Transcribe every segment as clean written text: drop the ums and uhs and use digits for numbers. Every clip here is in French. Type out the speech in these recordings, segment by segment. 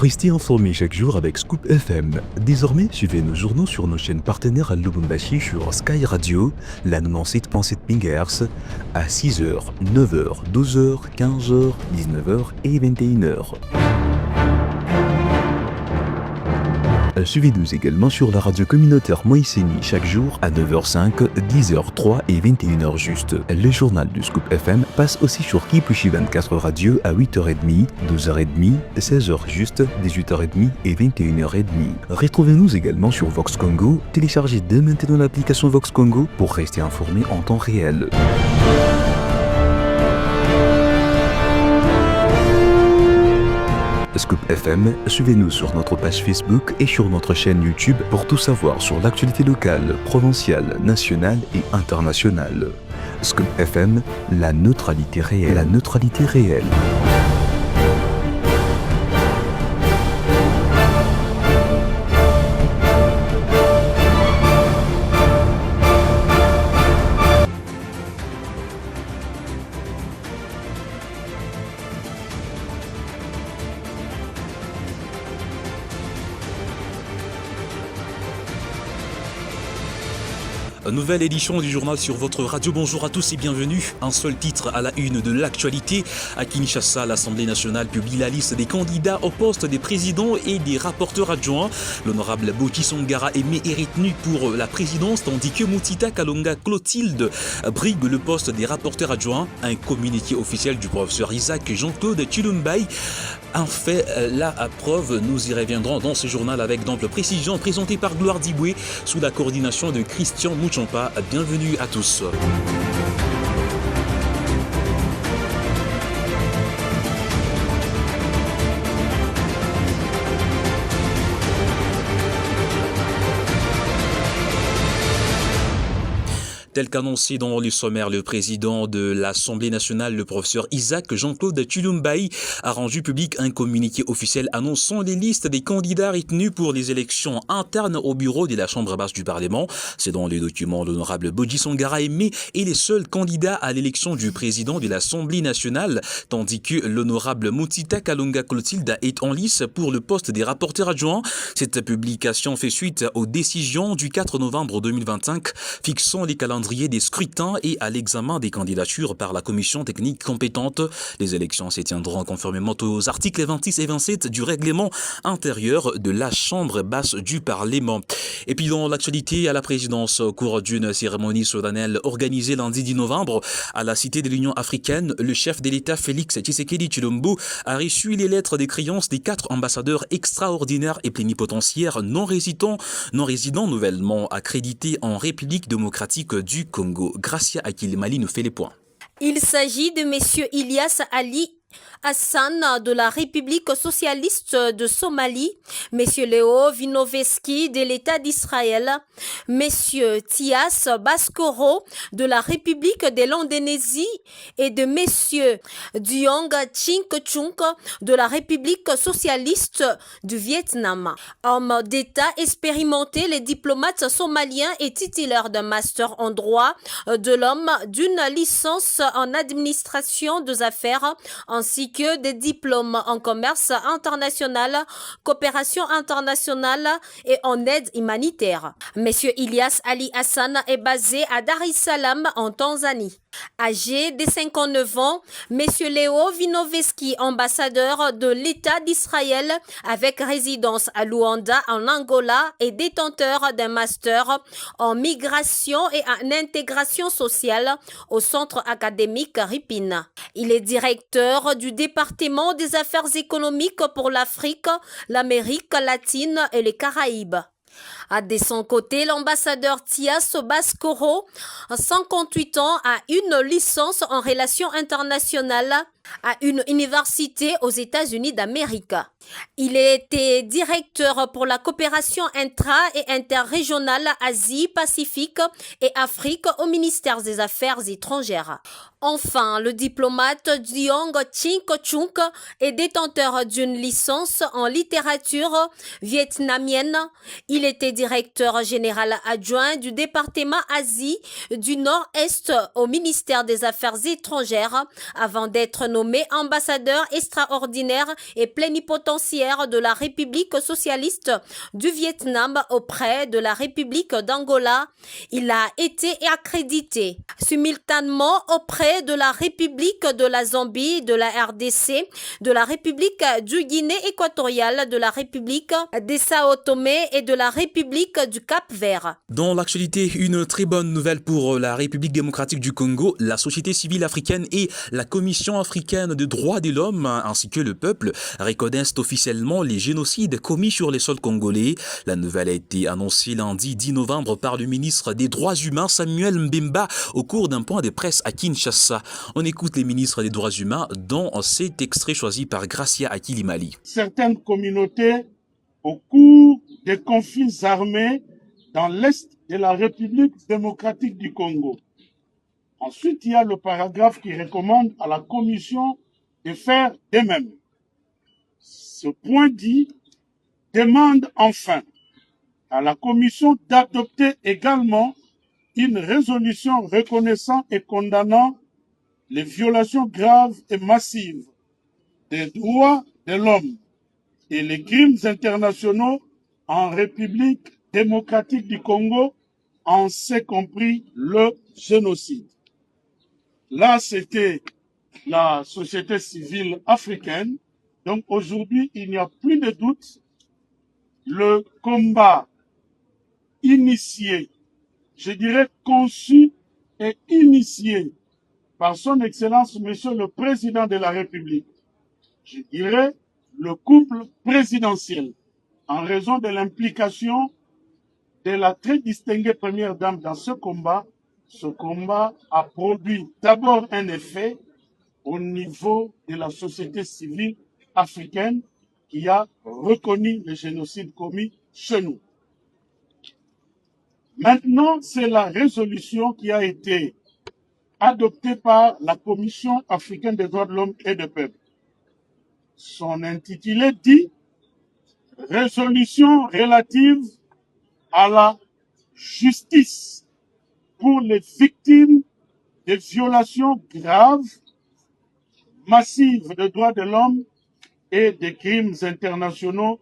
Restez informés chaque jour avec Scoop FM. Désormais, suivez nos journaux sur nos chaînes partenaires à Lubumbashi sur Sky Radio, la 97.7 MHz, à 6h, 9h, 12h, 15h, 19h et 21h. Suivez-nous également sur la radio communautaire Moïseni chaque jour à 9h05, 10h03 et 21h juste. Le journal du Scoop FM passe aussi sur Kipushi 24 Radio à 8h30, 12h30, 16h juste, 18h30 et 21h30. Retrouvez-nous également sur Vox Congo. Téléchargez dès maintenant l'application Vox Congo pour rester informé en temps réel. Scoop FM, suivez-nous sur notre page Facebook et sur notre chaîne YouTube pour tout savoir sur l'actualité locale, provinciale, nationale et internationale. Scoop FM, la neutralité réelle. La neutralité réelle. Nouvelle édition du journal sur votre radio. Bonjour à tous et bienvenue. Un seul titre à la une de l'actualité. À Kinshasa, l'Assemblée nationale publie la liste des candidats au poste des présidents et des rapporteurs adjoints. L'honorable Boki Songara Aimé est retenu pour la présidence, tandis que Moutita Kalonga Clotilde brigue le poste des rapporteurs adjoints. Un communiqué officiel du professeur Isaac Jean-Claude Chilumbaï en fait la preuve. Nous y reviendrons dans ce journal avec d'amples précisions, présenté par Gloire Diboué sous la coordination de Christian Mouchampa. Bienvenue à tous. Tel qu'annoncé dans le sommaire, le président de l'Assemblée nationale, le professeur Isaac Jean-Claude Chilumbaï, a rendu public un communiqué officiel annonçant les listes des candidats retenus pour les élections internes au bureau de la Chambre basse du Parlement. C'est dans le document l'honorable Boki Songara Aimé est le seul candidat à l'élection du président de l'Assemblée nationale, tandis que l'honorable Moutita Kalonga Clotilde est en lice pour le poste des rapporteurs adjoints. Cette publication fait suite aux décisions du 4 novembre 2025 fixant les calendriers des scrutins et à l'examen des candidatures par la commission technique compétente. Les élections se tiendront conformément aux articles 26 et 27 du règlement intérieur de la Chambre basse du Parlement. Et puis dans l'actualité, à la présidence, au cours d'une cérémonie solennelle organisée lundi 10 novembre à la Cité de l'Union africaine, le chef de l'État Félix Tshisekedi Tshilombo a reçu les lettres de créance des 4 ambassadeurs extraordinaires et plénipotentiaires non résidents nouvellement accrédités en République démocratique du Congo. Gracia Akilimali nous fait les points. Il s'agit de M. Ilyas Ali Hassan de la République socialiste de Somalie, M. Léo Vinovesky de l'État d'Israël, M. Thias Baskoro de la République de l'Indonésie et de M. Duong Ching-Chung de la République socialiste du Vietnam. Homme d'État expérimenté, les diplomates somaliens et titulaires d'un master en droit de l'homme, d'une licence en administration des affaires, ainsi que des diplômes en commerce international, coopération internationale et en aide humanitaire. Monsieur Ilyas Ali Hassan est basé à Dar es Salaam en Tanzanie. Âgé de 59 ans, Monsieur Léo Vinovesky, ambassadeur de l'État d'Israël avec résidence à Luanda en Angola, est détenteur d'un master en migration et en intégration sociale au centre académique Ripin. Il est directeur du département des affaires économiques pour l'Afrique, l'Amérique latine et les Caraïbes. De son côté, l'ambassadeur Thias Baskoro, 58 ans, a une licence en relations internationales à une université aux États-Unis d'Amérique. Il a été directeur pour la coopération intra- et interrégionale Asie-Pacifique et Afrique au ministère des Affaires étrangères. Enfin, le diplomate Duong Ching-Chung est détenteur d'une licence en littérature vietnamienne. Il était directeur général adjoint du département Asie du Nord-Est au ministère des Affaires étrangères avant d'être nommé ambassadeur extraordinaire et plénipotentiaire de la République socialiste du Vietnam auprès de la République d'Angola. Il a été accrédité simultanément auprès de la République de la Zambie, de la RDC, de la République du Guinée équatoriale, de la République des Sao Tomé et de la République du Cap-Vert. Dans l'actualité, une très bonne nouvelle pour la République démocratique du Congo. La société civile africaine et la Commission africaine des droits de l'homme ainsi que le peuple reconnaissent officiellement les génocides commis sur les sols congolais. La nouvelle a été annoncée lundi 10 novembre par le ministre des Droits humains Samuel Mbemba au cours d'un point de presse à Kinshasa. On écoute les ministres des Droits humains dans cet extrait choisi par Gracia Akilimali. Certaines communautés, au cours des conflits armés dans l'est de la République démocratique du Congo. Ensuite, il y a le paragraphe qui recommande à la Commission de faire de même. Ce point dit demande enfin à la Commission d'adopter également une résolution reconnaissant et condamnant les violations graves et massives des droits de l'homme et les crimes internationaux en République démocratique du Congo, en ce compris le génocide. Là, c'était la société civile africaine. Donc aujourd'hui, il n'y a plus de doute. Le combat initié, je dirais conçu et initié par son Excellence, Monsieur le Président de la République, je dirais le couple présidentiel, en raison de l'implication de la très distinguée Première Dame dans ce combat a produit d'abord un effet au niveau de la société civile africaine qui a reconnu le génocide commis chez nous. Maintenant, c'est la résolution qui a été adoptée par la Commission africaine des droits de l'homme et des peuples. Son intitulé dit « Résolution relative à la justice pour les victimes des violations graves, massives des droits de l'homme et des crimes internationaux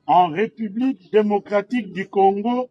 en République démocratique du Congo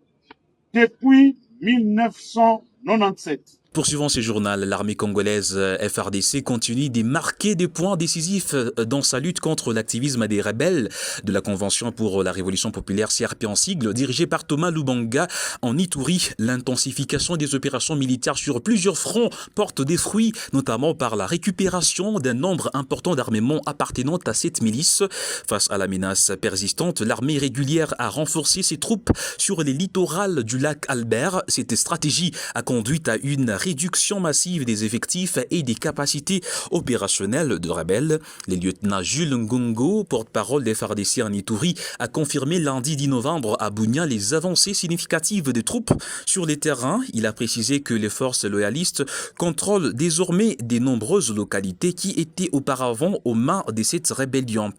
depuis 1997. » Poursuivant ce journal, l'armée congolaise FARDC continue de marquer des points décisifs dans sa lutte contre l'activisme des rebelles de la Convention pour la Révolution populaire CRP en sigle, dirigée par Thomas Lubanga en Ituri. L'intensification des opérations militaires sur plusieurs fronts porte des fruits, notamment par la récupération d'un nombre important d'armements appartenant à cette milice. Face à la menace persistante, l'armée régulière a renforcé ses troupes sur les littorales du lac Albert. Cette stratégie a conduit à une réduction massive des effectifs et des capacités opérationnelles de rebelles. Le lieutenant Jules Ngongo, porte-parole des FARDC en Ituri, a confirmé lundi 10 novembre à Bunia les avancées significatives des troupes sur les terrains. Il a précisé que les forces loyalistes contrôlent désormais de nombreuses localités qui étaient auparavant aux mains de cette rébellion.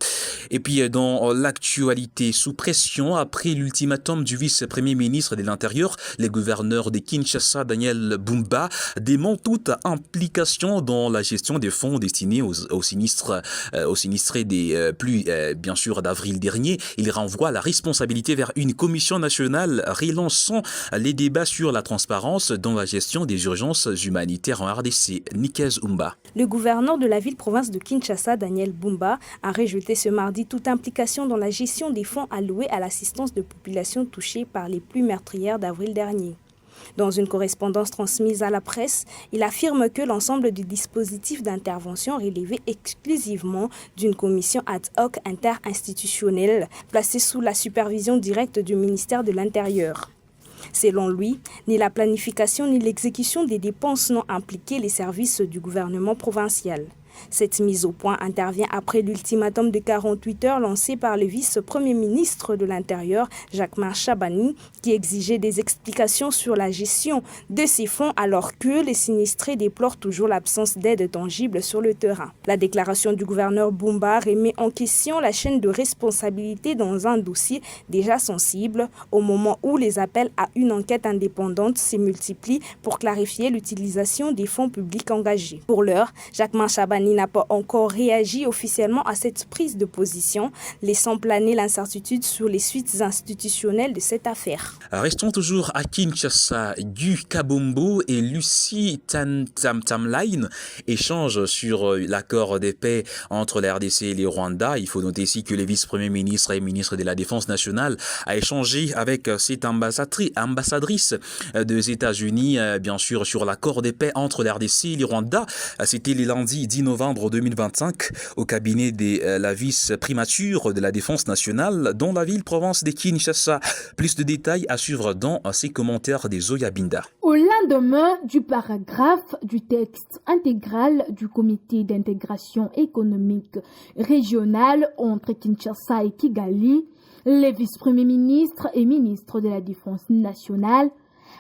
Et puis dans l'actualité, sous pression après l'ultimatum du vice-premier ministre de l'Intérieur, le gouverneur de Kinshasa, Daniel Bumba, dément toute implication dans la gestion des fonds destinés aux sinistrés des pluies, bien sûr, d'avril dernier. Il renvoie la responsabilité vers une commission nationale relançant les débats sur la transparence dans la gestion des urgences humanitaires en RDC. Nikez Umba. Le gouverneur de la ville-province de Kinshasa, Daniel Bumba, a rejeté ce mardi toute implication dans la gestion des fonds alloués à l'assistance de populations touchées par les pluies meurtrières d'avril dernier. Dans une correspondance transmise à la presse, il affirme que l'ensemble du dispositif d'intervention relevait exclusivement d'une commission ad hoc interinstitutionnelle placée sous la supervision directe du ministère de l'Intérieur. Selon lui, ni la planification ni l'exécution des dépenses n'ont impliqué les services du gouvernement provincial. Cette mise au point intervient après l'ultimatum de 48 heures lancé par le vice-premier ministre de l'Intérieur, Jacquemain Chabani, qui exigeait des explications sur la gestion de ces fonds alors que les sinistrés déplorent toujours l'absence d'aide tangible sur le terrain. La déclaration du gouverneur Bumba remet en question la chaîne de responsabilité dans un dossier déjà sensible au moment où les appels à une enquête indépendante se multiplient pour clarifier l'utilisation des fonds publics engagés. Pour l'heure, Jacquemain Chabani Mali n'a pas encore réagi officiellement à cette prise de position, laissant planer l'incertitude sur les suites institutionnelles de cette affaire. Restons toujours à Kinshasa. Guy Kabombo et Lucie Tamline échangent sur l'accord de paix entre la RDC et le Rwanda. Il faut noter ici que le vice-premier ministre et ministre de la Défense nationale a échangé avec cette ambassadrice des États-Unis, bien sûr, sur l'accord de paix entre la RDC et le Rwanda. C'était le lundi 10 novembre 2025 au cabinet de la vice-primature de la Défense nationale dans la ville-province de Kinshasa. Plus de détails à suivre dans ces commentaires des Zoya Binda. Au lendemain du paragraphe du texte intégral du comité d'intégration économique régionale entre Kinshasa et Kigali, le vice-premier ministre et ministre de la Défense nationale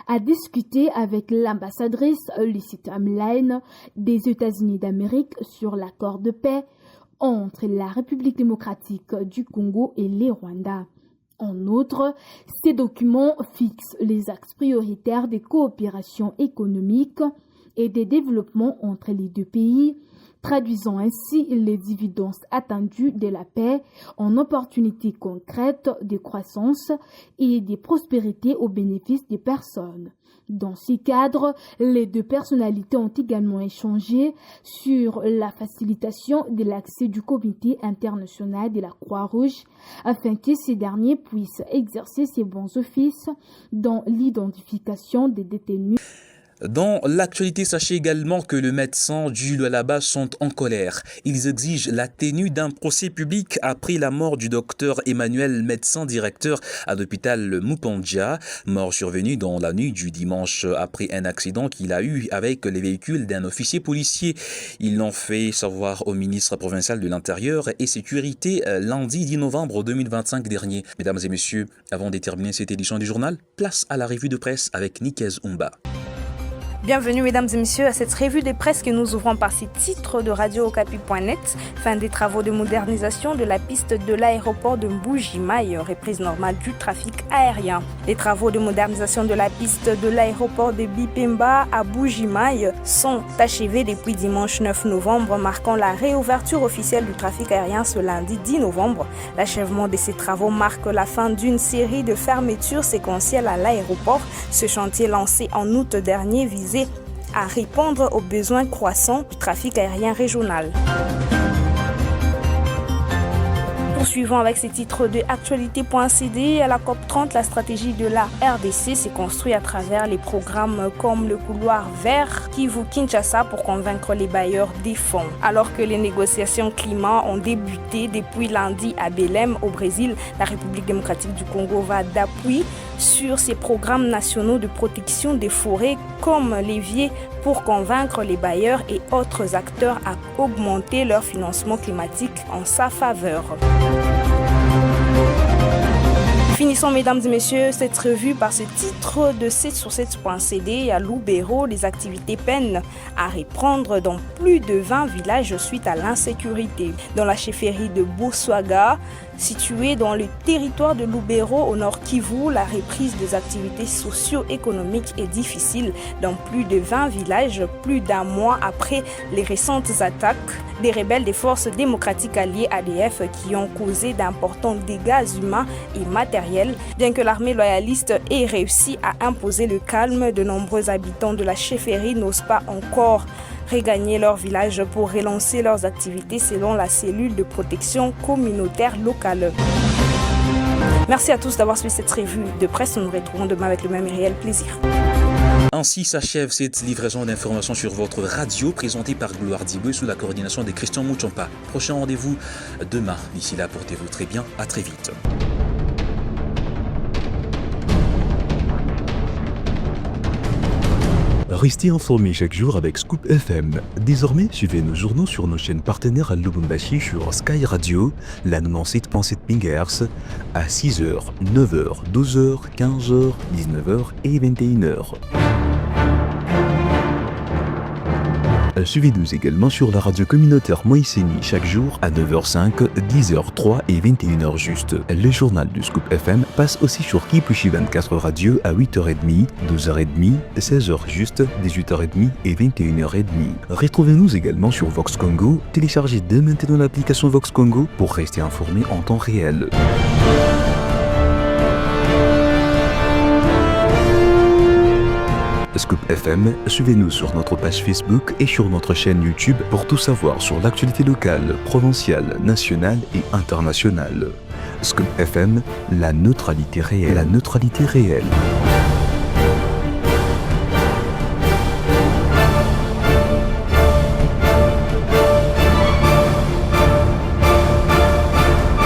a discuté avec l'ambassadrice Lucie Tamline des États-Unis d'Amérique sur l'accord de paix entre la République démocratique du Congo et le Rwanda. En outre, ces documents fixent les axes prioritaires des coopérations économiques et des développements entre les deux pays, traduisant ainsi les dividendes attendus de la paix en opportunités concrètes de croissance et de prospérité au bénéfice des personnes. Dans ce cadre, les deux personnalités ont également échangé sur la facilitation de l'accès du Comité international de la Croix-Rouge afin que ces derniers puissent exercer ses bons offices dans l'identification des détenus. Dans l'actualité, sachez également que les médecins du Lualaba sont en colère. Ils exigent la tenue d'un procès public après la mort du docteur Emmanuel, médecin directeur à l'hôpital Mupandia, mort survenu dans la nuit du dimanche après un accident qu'il a eu avec les véhicules d'un officier policier. Ils l'ont fait savoir au ministre provincial de l'Intérieur et Sécurité lundi 10 novembre 2025 dernier. Mesdames et messieurs, avant de terminer cette édition du journal, place à la revue de presse avec Nikez Umba. Bienvenue mesdames et messieurs à cette revue de presse que nous ouvrons par ces titres de radio-okapi.net. Fin des travaux de modernisation de la piste de l'aéroport de Mbuji-Mayi, reprise normale du trafic aérien. Les travaux de modernisation de la piste de l'aéroport de Bipemba à Mbuji-Mayi sont achevés depuis dimanche 9 novembre, marquant la réouverture officielle du trafic aérien ce lundi 10 novembre. L'achèvement de ces travaux marque la fin d'une série de fermetures séquentielles à l'aéroport. Ce chantier lancé en août dernier visait à répondre aux besoins croissants du trafic aérien régional. Poursuivons avec ces titres de actualité.cd. À la COP30, la stratégie de la RDC s'est construite à travers les programmes comme le couloir vert Kivu-Kinshasa pour convaincre les bailleurs des fonds. Alors que les négociations climat ont débuté depuis lundi à Belém au Brésil, la République démocratique du Congo va d'appui sur ces programmes nationaux de protection des forêts comme levier pour convaincre les bailleurs et autres acteurs à augmenter leur financement climatique en sa faveur. Finissons, mesdames et messieurs, cette revue par ce titre de 7sur7.cd. À Lubero, les activités peinent à reprendre dans plus de 20 villages suite à l'insécurité. Dans la chefferie de Boswaga, située dans le territoire de Lubero au nord Kivu, la reprise des activités socio-économiques est difficile dans plus de 20 villages, plus d'un mois après les récentes attaques des rebelles des forces démocratiques alliées ADF qui ont causé d'importants dégâts humains et matériels. Bien que l'armée loyaliste ait réussi à imposer le calme, de nombreux habitants de la chefferie n'osent pas encore regagner leur village pour relancer leurs activités selon la cellule de protection communautaire locale. Merci à tous d'avoir suivi cette revue de presse. Nous nous retrouvons demain avec le même et réel plaisir. Ainsi s'achève cette livraison d'informations sur votre radio présentée par Gloire Diboué sous la coordination de Christian Mouchampa. Prochain rendez-vous demain. D'ici là, portez-vous très bien. À très vite. Restez informés chaque jour avec Scoop FM. Désormais, suivez nos journaux sur nos chaînes partenaires à Lubumbashi sur Sky Radio, la 97.7 MHz, à 6h, 9h, 12h, 15h, 19h et 21h. Suivez-nous également sur la radio communautaire Moïseni chaque jour à 9h05, 10h03 et 21h juste. Le journal du Scoop FM passe aussi sur Kipushi 24 Radio à 8h30, 12h30, 16h juste, 18h30 et 21h30. Retrouvez-nous également sur Vox Congo. Téléchargez dès maintenant l'application Vox Congo pour rester informé en temps réel. Scoop FM, suivez-nous sur notre page Facebook et sur notre chaîne YouTube pour tout savoir sur l'actualité locale, provinciale, nationale et internationale. Scoop FM, la neutralité réelle. La neutralité réelle.